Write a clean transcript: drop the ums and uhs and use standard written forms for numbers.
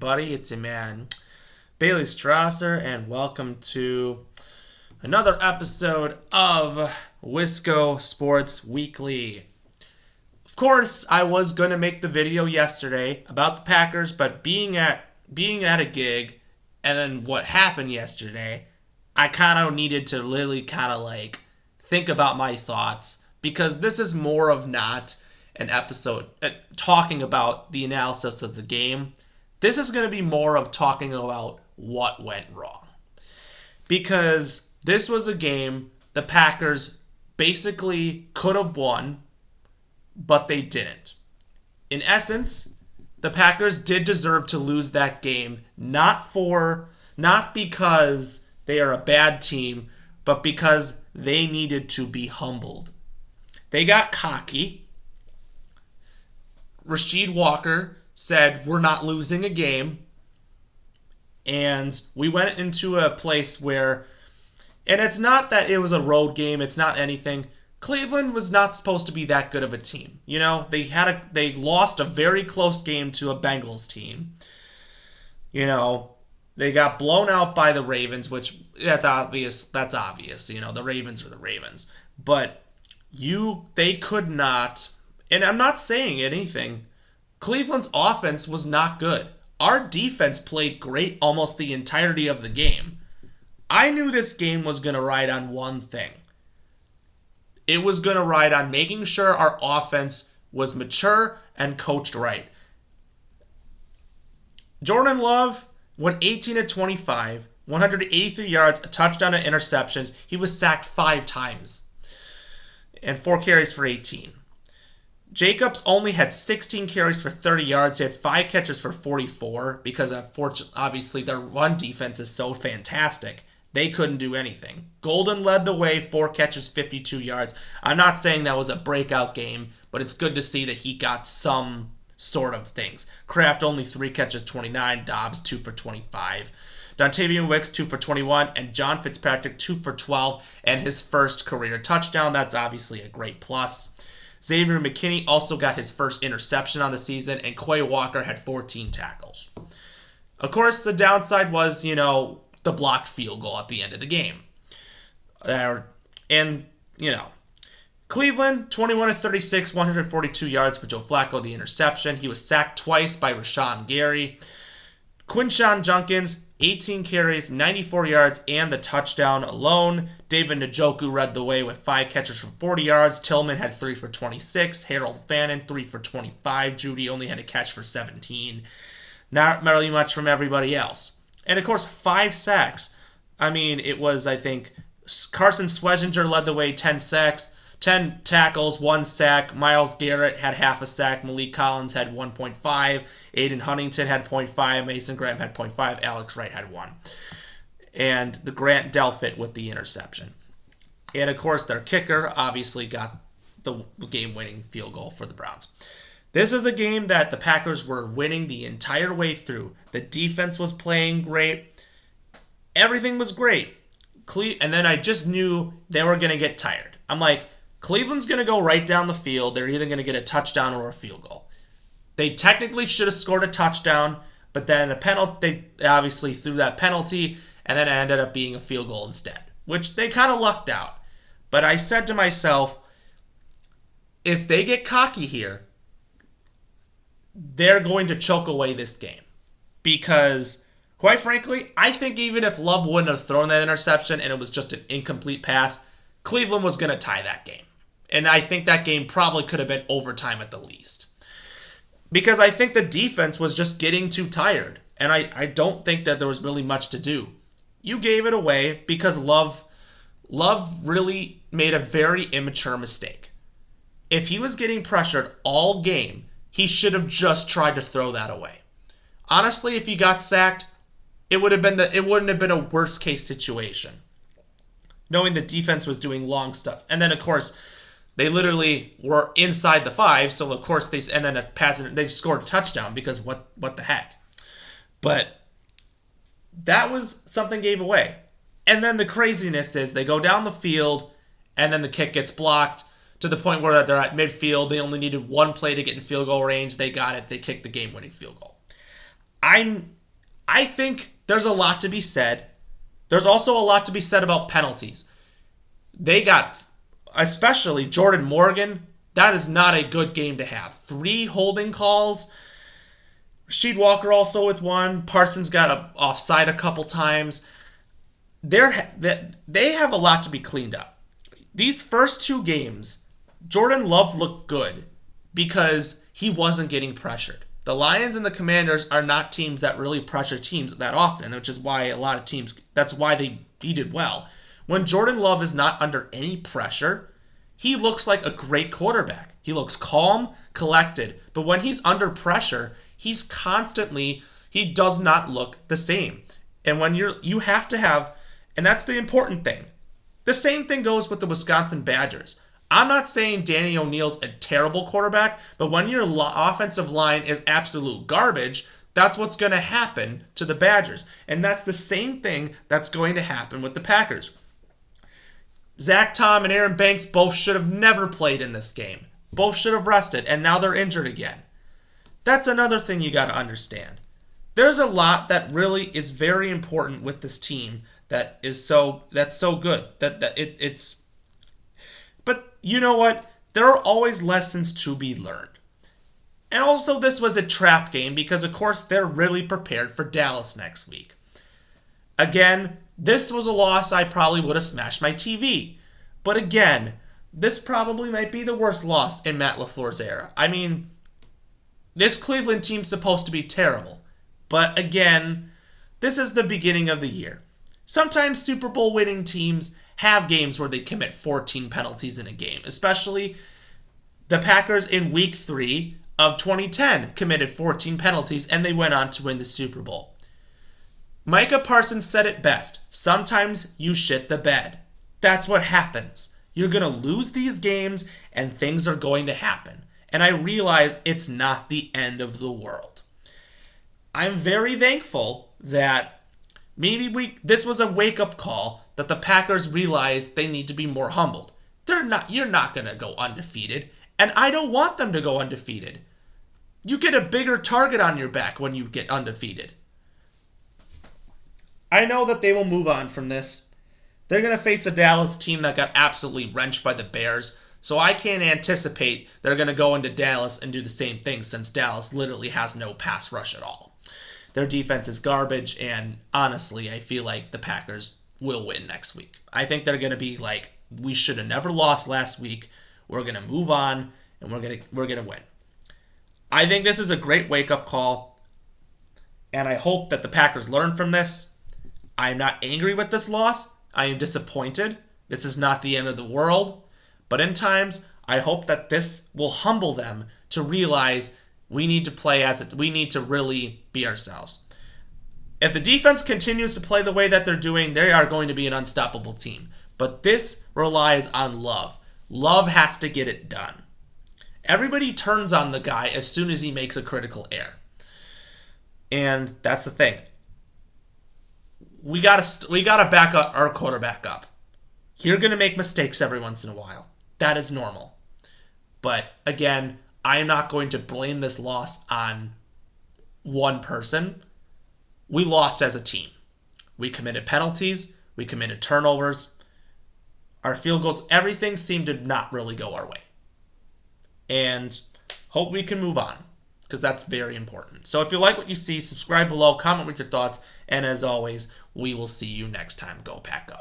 everybody? It's your man, Bailey Strasser, and welcome to another episode of Wisco Sports Weekly. Of course, I was going to make the video yesterday about the Packers, but being at a gig and then what happened yesterday, I kind of needed to really think about my thoughts, because this is more of not an episode talking about the analysis of the game. This is going to be more of talking about what went wrong. Because this was a game the Packers basically could have won, but they didn't. In essence, the Packers did deserve to lose that game, not because they are a bad team, but because they needed to be humbled. They got cocky. Rasheed Walker said, "We're not losing a game." And we went into a place where, and it's not that it was a road game, it's not anything. Cleveland was not supposed to be that good of a team. You know, they lost a very close game to a Bengals team. You know, they got blown out by the Ravens, which that's obvious. You know, the Ravens are the Ravens. But they could not, and I'm not saying anything, Cleveland's offense was not good. Our defense played great almost the entirety of the game. I knew this game was going to ride on one thing. It was going to ride on making sure our offense was mature and coached right. Jordan Love went 18 of 25, 183 yards, a touchdown, and interceptions. He was sacked 5 times and 4 carries for 18. Jacobs only had 16 carries for 30 yards. He had 5 catches for 44 because obviously their run defense is so fantastic. They couldn't do anything. Golden led the way, 4 catches, 52 yards. I'm not saying that was a breakout game, but it's good to see that he got some sort of things. Kraft only 3 catches, 29. Dobbs 2 for 25. Dontavian Wicks 2 for 21, and John Fitzpatrick 2 for 12, and his first career touchdown. That's obviously a great plus. Xavier McKinney also got his first interception on the season, and Quay Walker had 14 tackles. Of course, the downside was, the blocked field goal at the end of the game. Cleveland, 21 of 36, 142 yards for Joe Flacco, the interception. He was sacked twice by Rashawn Gary. Quinshon Judkins, 18 carries, 94 yards, and the touchdown alone. David Njoku led the way with 5 catches for 40 yards. Tillman had 3 for 26. Harold Fannin, 3 for 25. Judy only had a catch for 17. Not really much from everybody else. And, of course, 5 sacks. It was, Carson Schwezinger led the way, 10 sacks. 10 tackles, 1 sack. Myles Garrett had half a sack. Malik Collins had 1.5. Aiden Huntington had 0.5. Mason Graham had 0.5. Alex Wright had 1. And the Grant Delpit with the interception. And, of course, their kicker obviously got the game-winning field goal for the Browns. This is a game that the Packers were winning the entire way through. The defense was playing great. Everything was great. And then I just knew they were going to get tired. I'm like, Cleveland's going to go right down the field. They're either going to get a touchdown or a field goal. They technically should have scored a touchdown, but then they obviously threw that penalty, and then it ended up being a field goal instead, which they kind of lucked out. But I said to myself, if they get cocky here, they're going to choke away this game. Because, quite frankly, I think even if Love wouldn't have thrown that interception and it was just an incomplete pass, Cleveland was going to tie that game. And I think that game probably could have been overtime at the least. Because I think the defense was just getting too tired. And I don't think that there was really much to do. You gave it away because Love really made a very immature mistake. If he was getting pressured all game, he should have just tried to throw that away. Honestly, if he got sacked, it wouldn't have been a worst case situation, knowing the defense was doing long stuff. And then, of course, they literally were inside the 5, so of course they scored a touchdown because what the heck. But that was something gave away. And then the craziness is they go down the field and then the kick gets blocked to the point where they're at midfield. They only needed 1 play to get in field goal range. They got it. They kicked the game-winning field goal. I'm I think there's a lot to be said. There's also a lot to be said about penalties. They got, especially Jordan Morgan, that is not a good game to have. 3 holding calls. Rasheed Walker also with 1. Parsons got offside a couple times. They have a lot to be cleaned up. These first 2 games, Jordan Love looked good because he wasn't getting pressured. The Lions and the Commanders are not teams that really pressure teams that often, which is why a lot of teams, that's why he did well. When Jordan Love is not under any pressure, he looks like a great quarterback. He looks calm, collected, but when he's under pressure, he does not look the same. And when you have to have, and that's the important thing. The same thing goes with the Wisconsin Badgers. I'm not saying Danny O'Neal's a terrible quarterback, but when your offensive line is absolute garbage, that's what's going to happen to the Badgers. And that's the same thing that's going to happen with the Packers. Zach Tom and Aaron Banks both should have never played in this game. Both should have rested, and now they're injured again. That's another thing you got to understand. There's a lot that really is very important with this team that's so good. But you know what? There are always lessons to be learned. And also this was a trap game because of course they're really prepared for Dallas next week. Again, this was a loss I probably would have smashed my TV. But again, this probably might be the worst loss in Matt LaFleur's era. I mean, this Cleveland team's supposed to be terrible. But again, this is the beginning of the year. Sometimes Super Bowl winning teams have games where they commit 14 penalties in a game. Especially the Packers in Week 3 of 2010 committed 14 penalties and they went on to win the Super Bowl. Micah Parsons said it best. Sometimes you shit the bed. That's what happens. You're going to lose these games and things are going to happen. And I realize it's not the end of the world. I'm very thankful that maybe this was a wake-up call that the Packers realize they need to be more humbled. You're not going to go undefeated, and I don't want them to go undefeated. You get a bigger target on your back when you get undefeated. I know that they will move on from this. They're going to face a Dallas team that got absolutely wrenched by the Bears, so I can't anticipate they're going to go into Dallas and do the same thing since Dallas literally has no pass rush at all. Their defense is garbage, and honestly, I feel like the Packers will win next week. I think they're going to be like, we should have never lost last week. We're going to move on, and we're going to win. I think this is a great wake-up call, and I hope that the Packers learn from this. I am not angry with this loss. I am disappointed. This is not the end of the world. But in times, I hope that this will humble them to realize we need to really be ourselves. If the defense continues to play the way that they're doing, they are going to be an unstoppable team. But this relies on Love. Love has to get it done. Everybody turns on the guy as soon as he makes a critical error. And that's the thing. We gotta back up our quarterback up. You're going to make mistakes every once in a while. That is normal. But again, I am not going to blame this loss on one person. We lost as a team. We committed penalties. We committed turnovers. Our field goals, everything seemed to not really go our way. And hope we can move on, because that's very important. So if you like what you see, subscribe below, comment with your thoughts, and as always, we will see you next time. Go Pack Go.